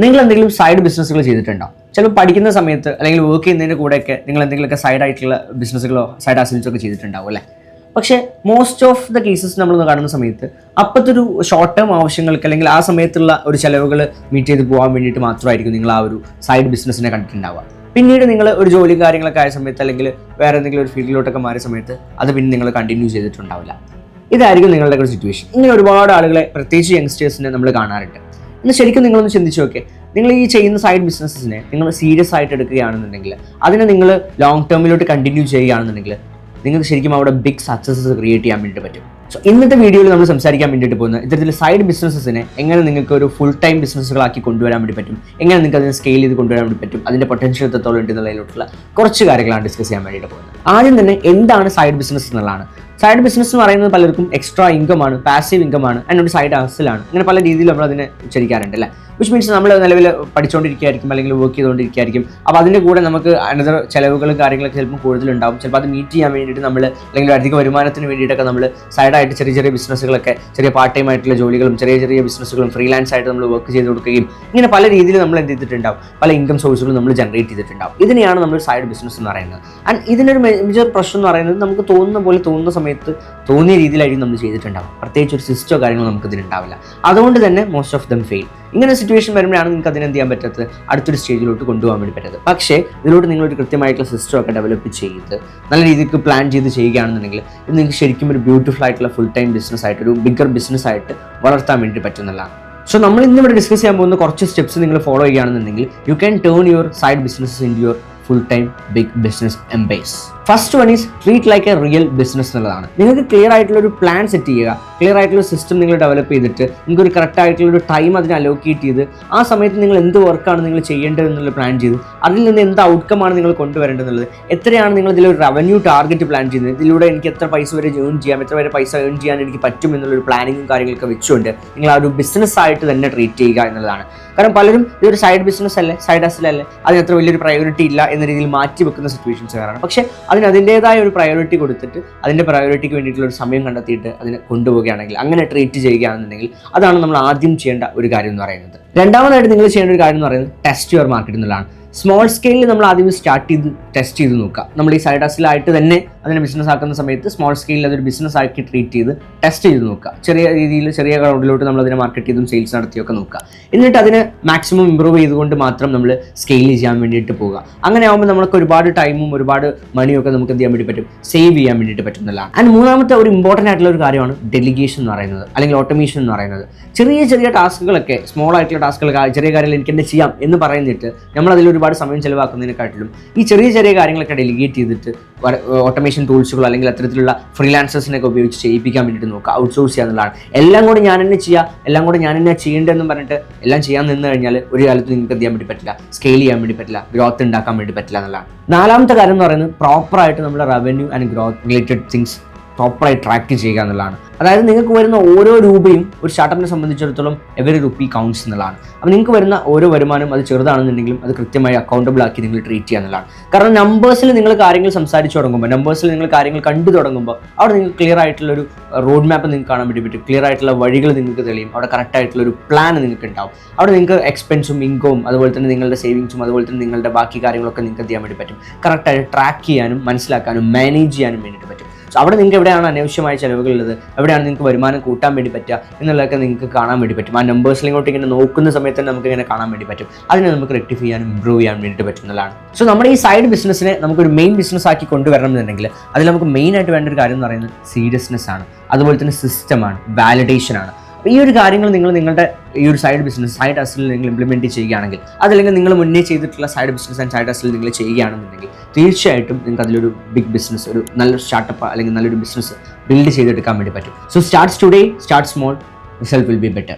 നിങ്ങൾ എന്തെങ്കിലും സൈഡ് ബിസിനസ്സുകൾ ചെയ്തിട്ടുണ്ടോ? ചിലപ്പോൾ പഠിക്കുന്ന സമയത്ത് അല്ലെങ്കിൽ വർക്ക് ചെയ്യുന്നതിൻ്റെ കൂടെയൊക്കെ നിങ്ങൾ എന്തെങ്കിലുമൊക്കെ സൈഡ് ആയിട്ടുള്ള ബിസിനസ്സുകളോ സൈഡ് ഹസിൽസോ ഒക്കെ ചെയ്തിട്ടുണ്ടാവും അല്ലേ? പക്ഷേ മോസ്റ്റ് ഓഫ് ദ കേസസ് നമ്മളൊന്ന് കാണുന്ന സമയത്ത് അപ്പോഴത്തെ ഒരു ഷോർട്ട് ടേം ആവശ്യങ്ങൾക്ക് അല്ലെങ്കിൽ ആ സമയത്തുള്ള ഒരു ചിലവുകൾ മീറ്റ് ചെയ്ത് പോകാൻ വേണ്ടിയിട്ട് മാത്രമായിരിക്കും നിങ്ങൾ ആ ഒരു സൈഡ് ബിസിനസ്സിനെ കണ്ടിട്ടുണ്ടാവുക. പിന്നീട് നിങ്ങൾ ഒരു ജോലി കാര്യങ്ങളൊക്കെ ആയ സമയത്ത് അല്ലെങ്കിൽ വേറെ എന്തെങ്കിലും ഒരു ഫീൽഡിലോട്ടൊക്കെ മാറിയ സമയത്ത് അത് പിന്നെ നിങ്ങൾ കണ്ടിന്യൂ ചെയ്തിട്ടുണ്ടാവില്ല. ഇതായിരിക്കും നിങ്ങളുടെ ഒരു സിറ്റുവേഷൻ. ഇങ്ങനെ ഒരുപാട് ആളുകളെ പ്രത്യേകിച്ച് യങ്സ്റ്റേഴ്സിനെ നമ്മൾ കാണാറുണ്ട്. ഇന്ന് ശരിക്കും നിങ്ങളൊന്ന് ചിന്തിച്ച് നോക്കിയേ, നിങ്ങൾ ഈ ചെയ്യുന്ന സൈഡ് ബിസിനസ്സിനെ നിങ്ങൾ സീരിയസ് ആയിട്ട് എടുക്കുകയാണെന്നുണ്ടെങ്കിൽ, അതിനെ നിങ്ങൾ ലോങ് ടേമിലോട്ട് കണ്ടിന്യൂ ചെയ്യുകയാണെന്നുണ്ടെങ്കിൽ നിങ്ങൾക്ക് ശരിക്കും അവിടെ ബിഗ് സക്സസസ് ക്രിയേറ്റ് ചെയ്യാൻ വേണ്ടിയിട്ട് പറ്റും. സോ ഇന്നത്തെ വീഡിയോയിൽ നമ്മൾ സംസാരിക്കാൻ വേണ്ടിയിട്ട് പോകുന്ന ഇത്തരത്തിൽ സൈഡ് ബിസിനസ്സിനെ എങ്ങനെ നിങ്ങൾക്ക് ഒരു ഫുൾ ടൈം ബിസിനസ്സുകളാക്കി കൊണ്ടുവരാൻ വേണ്ടി പറ്റും, എങ്ങനെ നിങ്ങൾക്ക് അതിനെ സ്കെയിൽ ചെയ്ത് കൊണ്ടുവരാൻ വേണ്ടി പറ്റും, അതിൻ്റെ പൊട്ടൻഷ്യൽ എത്രത്തോളം ഉണ്ടെന്നുള്ളതിലോട്ടുള്ള കുറച്ച് കാര്യങ്ങളാണ് ഡിസ്കസ് ചെയ്യാൻ വേണ്ടിയിട്ട് പോകുന്നത്. ആദ്യം തന്നെ എന്താണ് സൈഡ് ബിസിനസ് എന്നുള്ളതാണ്. സൈഡ് ബിസിനസ് എന്ന് പറയുന്നത് പലർക്കും എക്സ്ട്രാ ഇൻകം ആണ്, പാസീവ് ഇൻകം ആണ്, അതിനൊരു സൈഡ് ഹസിലാണ്. ഇങ്ങനെ പല രീതിയിൽ നമ്മൾ അതിനെ ഉച്ചരിക്കാറുണ്ട് അല്ലേ? വിച്ച് മീൻസ് നമ്മൾ നിലവിൽ പഠിച്ചുകൊണ്ടിരിക്കുകയായിരിക്കും അല്ലെങ്കിൽ വർക്ക് ചെയ്തുകൊണ്ടിരിക്കുകയായിരിക്കും. അപ്പോൾ അതിൻ്റെ കൂടെ നമുക്ക് അനദർ ചിലവുകളും കാര്യങ്ങളൊക്കെ ചിലപ്പോൾ കൂടുതലുണ്ടാവും. ചിലപ്പോൾ അത് മീറ്റ് ചെയ്യാൻ വേണ്ടിയിട്ട് നമ്മൾ അല്ലെങ്കിൽ അധിക വരുമാനത്തിന് വേണ്ടിയിട്ടൊക്കെ നമ്മൾ സൈഡായിട്ട് ചെറിയ ചെറിയ ബിസിനസ്സുകളൊക്കെ, ചെറിയ പാർട്ട് ടൈം ആയിട്ടുള്ള ജോലികളും ചെറിയ ചെറിയ ബിസിനസ്സുകളും ഫ്രീലാൻസ് ആയിട്ട് നമ്മൾ വർക്ക് ചെയ്ത് കൊടുക്കുകയും ഇങ്ങനെ പല രീതിയിൽ നമ്മൾ എന്ത് ചെയ്തിട്ടുണ്ടാവും, പല ഇൻകം സോഴ്സുകളും നമ്മൾ ജനറേറ്റ് ചെയ്തിട്ടുണ്ടാവും. ഇതിനെയാണ് നമ്മൾ സൈഡ് ബിസിനസ് എന്ന് പറയുന്നത്. ആൻഡ് ഇതിനൊരു മേജർ പ്രശ്നം എന്ന് പറയുന്നത് നമുക്ക് തോന്നുന്ന പോലെ തോന്നുന്ന സമയത്ത് തോന്നിയ രീതിയിലായിരിക്കും നമ്മൾ ചെയ്തിട്ടുണ്ടാവും. പ്രത്യേകിച്ച് ഒരു സിസ്റ്റോ കാര്യങ്ങളോ നമുക്ക് ഇതിനുണ്ടാവില്ല. അതുകൊണ്ട് തന്നെ മോസ്റ്റ് ഓഫ് ദം ഫെയിൽ. ഇങ്ങനെ സിറ്റുവേഷൻ വരുമ്പോഴാണ് നിങ്ങൾക്ക് അതിനെന്ത് ചെയ്യാൻ പറ്റാത്തത്, അടുത്തൊരു സ്റ്റേജിലോട്ട് കൊണ്ടുപോകാൻ വേണ്ടി പറ്റരുത്. പക്ഷേ ഇതിലോട്ട് നിങ്ങളൊരു കൃത്യമായിട്ടുള്ള സിസ്റ്റം ഒക്കെ ഡെവലപ്പ് ചെയ്ത് നല്ല രീതിക്ക് പ്ലാൻ ചെയ്ത് ചെയ്യുകയാണെന്നുണ്ടെങ്കിൽ ഇത് നിങ്ങൾക്ക് ശരിക്കും ഒരു ബ്യൂട്ടിഫുൾ ആയിട്ടുള്ള ഫുൾ ടൈം ബിസിനസ് ആയിട്ട്, ഒരു ബിഗർ ബിസിനസ് ആയിട്ട് വളർത്താൻ വേണ്ടി പറ്റുന്നതാണ്. സോ നമ്മൾ ഇന്നിവിടെ ഡിസ്കസ് ചെയ്യാൻ പോകുന്ന കുറച്ച് സ്റ്റെപ്സ് നിങ്ങൾ ഫോളോ ചെയ്യുകയാണെന്നുണ്ടെങ്കിൽ you can turn your side businesses in your full time big business empires. First one is treat like a real business എന്നുള്ളതാണ്. നിങ്ങൾക്ക് ക്ലിയർ ആയിട്ടുള്ള ഒരു പ്ലാൻ സെറ്റ് ചെയ്യുക, ക്ലിയർ ആയിട്ടുള്ള സിസ്റ്റം നിങ്ങൾ ഡെവലപ്പ് ചെയ്തിട്ട് നിങ്ങൾക്ക് ഒരു കറക്റ്റ് ആയിട്ടുള്ള ഒരു ടൈം അതിനെ അലോക്കേറ്റ് ചെയ്ത് ആ സമയത്ത് നിങ്ങൾ എന്ത് വർക്കാണ് നിങ്ങൾ ചെയ്യേണ്ടത് എന്നുള്ള പ്ലാൻ ചെയ്ത് അതിൽ നിന്ന് എന്ത് ഔട്ട്കമാണ് നിങ്ങൾ കൊണ്ടുവരേണ്ടതെന്നുള്ളത്, എത്രയാണ് നിങ്ങൾ ഇതിലൊരു റവന്യൂ ടാർഗറ്റ് പ്ലാൻ ചെയ്യുന്നത്, ഇതിലൂടെ എനിക്ക് എത്ര പൈസ വരെ ഏൺ ചെയ്യാം, എത്ര വരെ പൈസ ഏൺ ചെയ്യാൻ എനിക്ക് പറ്റും എന്നുള്ളൊരു പ്ലാനിങ്ങും കാര്യങ്ങളൊക്കെ വെച്ചുകൊണ്ട് നിങ്ങൾ ആ ഒരു ബിസിനസ് ആയിട്ട് തന്നെ ട്രീറ്റ് ചെയ്യുക എന്നുള്ളതാണ്. കാരണം പലരും ഇതൊരു സൈഡ് ബിസിനസ് അല്ലേ, സൈഡ് ഹസിലല്ലേ, അതിന് അത്ര വലിയൊരു പ്രയോറിറ്റി ഇല്ല എന്ന രീതിയിൽ മാറ്റി വെക്കുന്ന സിറ്റുവേഷൻസ് കാരണം. പക്ഷേ അതിന് അതിൻ്റേതായ ഒരു പ്രയോറിറ്റി കൊടുത്തിട്ട് അതിൻ്റെ പ്രയോറിറ്റിക്ക് വേണ്ടിയിട്ടുള്ള ഒരു സമയം കണ്ടെത്തിയിട്ട് അതിനെ കൊണ്ടുപോവുകയാണെങ്കിൽ, അങ്ങനെ ട്രീറ്റ് ചെയ്യുകയാണെന്നുണ്ടെങ്കിൽ അതാണ് നമ്മൾ ആദ്യം ചെയ്യേണ്ട ഒരു കാര്യം എന്ന് പറയുന്നത്. രണ്ടാമതായിട്ട് നിങ്ങൾ ചെയ്യേണ്ട ഒരു കാര്യം എന്ന് പറയുന്നത് ടെസ്റ്റ് യുവർ മാർക്കറ്റ് എന്നുള്ളതാണ്. സ്മോൾ സ്കെയിലിൽ നമ്മൾ ആദ്യം സ്റ്റാർട്ട് ചെയ്ത് ടെസ്റ്റ് ചെയ്ത് നോക്കുക. നമ്മൾ ഈ സൈഡ് ഹസിലായിട്ട് തന്നെ അതിനെ ബിസിനസ് ആക്കുന്ന സമയത്ത് സ്മോൾ സ്കെയിലിൽ അതൊരു ബിസിനസ് ആക്കി ട്രീറ്റ് ചെയ്ത് ടെസ്റ്റ് ചെയ്ത് നോക്കുക. ചെറിയ രീതിയിൽ ചെറിയ ക്രൗഡിലോട്ട് നമ്മൾ അതിനെ മാർക്കറ്റ് ചെയ്തും സെയിൽസ് നടത്തിയൊക്കെ നോക്കുക. എന്നിട്ട് അതിനെ മാക്സിമം ഇമ്പ്രൂവ് ചെയ്തുകൊണ്ട് മാത്രം നമ്മൾ സ്കെയിൽ ചെയ്യാൻ വേണ്ടിയിട്ട് പോകുക. അങ്ങനെ ആകുമ്പോൾ നമുക്ക് ഒരുപാട് ടൈമും ഒരുപാട് മണിയൊക്കെ നമുക്ക് എന്ത് ചെയ്യാൻ വേണ്ടി പറ്റും, സേവ് ചെയ്യാൻ വേണ്ടിയിട്ട് പറ്റുന്നതാണ്. ആൻഡ് മൂന്നാമത്തെ ഒരു ഇമ്പോർട്ടൻ്റ് ആയിട്ടുള്ള ഒരു കാര്യമാണ് ഡെലിഗേഷൻ എന്ന് പറയുന്നത് അല്ലെങ്കിൽ ഓട്ടോമേഷൻ എന്ന് പറയുന്നത്. ചെറിയ ചെറിയ ടാസ്കുകളൊക്കെ, സ്മോൾ ആയിട്ടുള്ള ടാസ്കുകളൊക്കെ, ചെറിയ കാര്യങ്ങൾ എനിക്ക് തന്നെ ചെയ്യാം എന്ന് പറയുന്നിട്ട് നമ്മൾ അതിൽ ഒരുപാട് സമയം ചിലവാക്കുന്നതിനെക്കാട്ടിലും ഈ ചെറിയ ചെറിയ കാര്യങ്ങളൊക്കെ ഡെലിഗേറ്റ് ചെയ്തിട്ട് ഓട്ടോമേഷൻ ടൂൾസുകൾ അല്ലെങ്കിൽ അത്തരത്തിലുള്ള ഫ്രീലാൻസേഴ്സിനൊക്കെ ഉപയോഗിച്ച് ചെയ്യിപ്പിക്കാൻ വേണ്ടിയിട്ട് നോക്കുക. ഔട്ട്സോഴ്സ് ചെയ്യുക എന്നുള്ളതാണ്. എല്ലാം കൂടി ഞാൻ തന്നെ ചെയ്യുക, എല്ലാം കൂടി ഞാൻ തന്നെ ചെയ്യേണ്ടതെന്ന് പറഞ്ഞിട്ട് എല്ലാം ചെയ്യാൻ നിന്ന് കഴിഞ്ഞാൽ ഒരു കാലത്ത് നിങ്ങൾക്ക് എന്ത് ചെയ്യാൻ വേണ്ടി പറ്റില്ല, സ്കെയിൽ ചെയ്യാൻ വേണ്ടി പറ്റില്ല, ഗ്രോത്ത് ഉണ്ടാക്കാൻ വേണ്ടി പറ്റില്ല എന്നുള്ളതാണ്. നാലാമത്തെ കാര്യം എന്ന് പറയുന്നത് പ്രോപ്പറായിട്ട് നമ്മുടെ revenue and growth related things പ്രോപ്പറായി ട്രാക്ക് ചെയ്യുക എന്നുള്ളതാണ്. അതായത് നിങ്ങൾക്ക് വരുന്ന ഓരോ രൂപയും ഒരു സ്റ്റാർട്ടപ്പിനെ സംബന്ധിച്ചിടത്തോളം എവരി റുപ്പി കൗണ്ട്സ് എന്നുള്ളതാണ്. അപ്പോൾ നിങ്ങൾക്ക് വരുന്ന ഓരോ വരുമാനം അത് ചെറുതാണെന്നുണ്ടെങ്കിലും അത് കൃത്യമായി അക്കൗണ്ടബിൾ ആക്കി നിങ്ങൾ ട്രീറ്റ് ചെയ്യുക എന്നുള്ളതാണ്. കാരണം നമ്പേഴ്സിൽ നിങ്ങൾ കാര്യങ്ങൾ സംസാരിച്ച് തുടങ്ങുമ്പോൾ, നമ്പേഴ്സിൽ നിങ്ങൾ കാര്യങ്ങൾ കണ്ടു തുടങ്ങുമ്പോൾ അവിടെ നിങ്ങൾക്ക് ക്ലിയർ ആയിട്ടുള്ളൊരു റോഡ് മാപ്പ് നിങ്ങൾക്ക് കാണാൻ വേണ്ടി പറ്റും, ക്ലിയർ ആയിട്ടുള്ള വഴികൾ നിങ്ങൾക്ക് തെളിയും, അവിടെ കറക്റ്റ് ആയിട്ടുള്ളൊരു പ്ലാൻ നിങ്ങൾക്ക് ഉണ്ടാവും. അവിടെ നിങ്ങൾക്ക് എക്സ്പെൻസും ഇൻകവും അതുപോലെ തന്നെ നിങ്ങളുടെ സേവിങ്സും അതുപോലെ തന്നെ നിങ്ങളുടെ ബാക്കി കാര്യങ്ങളൊക്കെ നിങ്ങൾക്ക് ചെയ്യാൻ വേണ്ടി പറ്റും. കറക്റ്റായിട്ട് ട്രാക്ക് ചെയ്യാനും മനസ്സിലാക്കാനും മാനേജ് ചെയ്യാനും വേണ്ടിയിട്ട് പറ്റും. സോ അവിടെ നിങ്ങൾക്ക് എവിടെയാണ് അനാവശ്യമായ ചിലവുകളുള്ളത്, എവിടെയാണ് നിങ്ങൾക്ക് വരുമാനം കൂട്ടാൻ വേണ്ടി പറ്റുക എന്നുള്ളതൊക്കെ നിങ്ങൾക്ക് കാണാൻ വേണ്ടി പറ്റും. ആ നമ്പേഴ്സിൽ ഇങ്ങോട്ട് ഇങ്ങനെ നോക്കുന്ന സമയത്ത് തന്നെ നമുക്ക് ഇങ്ങനെ കാണാൻ വേണ്ടി പറ്റും. അതിനെ നമുക്ക് റെക്ടിഫൈ ചെയ്യാനും ഇമ്പ്രൂവ് ചെയ്യാൻ വേണ്ടിയിട്ട് പറ്റുന്നതാണ്. സോ നമ്മുടെ ഈ സൈഡ് ബിസിനസ്സിനെ നമുക്കൊരു മെയിൻ ബിസിനസ് ആക്കി കൊണ്ടുവരണം എന്നുണ്ടെങ്കിൽ അതിൽ നമുക്ക് മെയിൻ ആയിട്ട് വേണ്ട ഒരു കാര്യം എന്ന് പറയുന്നത് സീരിയസ്നെസ് ആണ്, അതുപോലെ തന്നെ സിസ്റ്റമാണ്, വാലിഡേഷൻ ആണ്. അപ്പോൾ ഈ ഒരു കാര്യങ്ങൾ നിങ്ങളുടെ ഈ ഒരു സൈഡ് ബിസിനസ്, സൈഡ് ഹസിൽ നിങ്ങൾ ഇംപ്ലിമെൻറ്റ് ചെയ്യുകയാണെങ്കിൽ, അതല്ലെങ്കിൽ നിങ്ങൾ മുന്നേ ചെയ്തിട്ടുള്ള സൈഡ് ബിസിനസ് ആൻഡ് സൈഡ് ഹസിൽ നിങ്ങൾ ചെയ്യുകയാണെന്നുണ്ടെങ്കിൽ തീർച്ചയായിട്ടും നിങ്ങൾക്ക് അതിലൊരു ബിഗ് ബിസിനസ്, ഒരു നല്ലൊരു സ്റ്റാർട്ടപ്പ് അല്ലെങ്കിൽ നല്ലൊരു ബിസിനസ് ബിൽഡ് ചെയ്തെടുക്കാൻ വേണ്ടി പറ്റും. So starts today, start small, result will be better.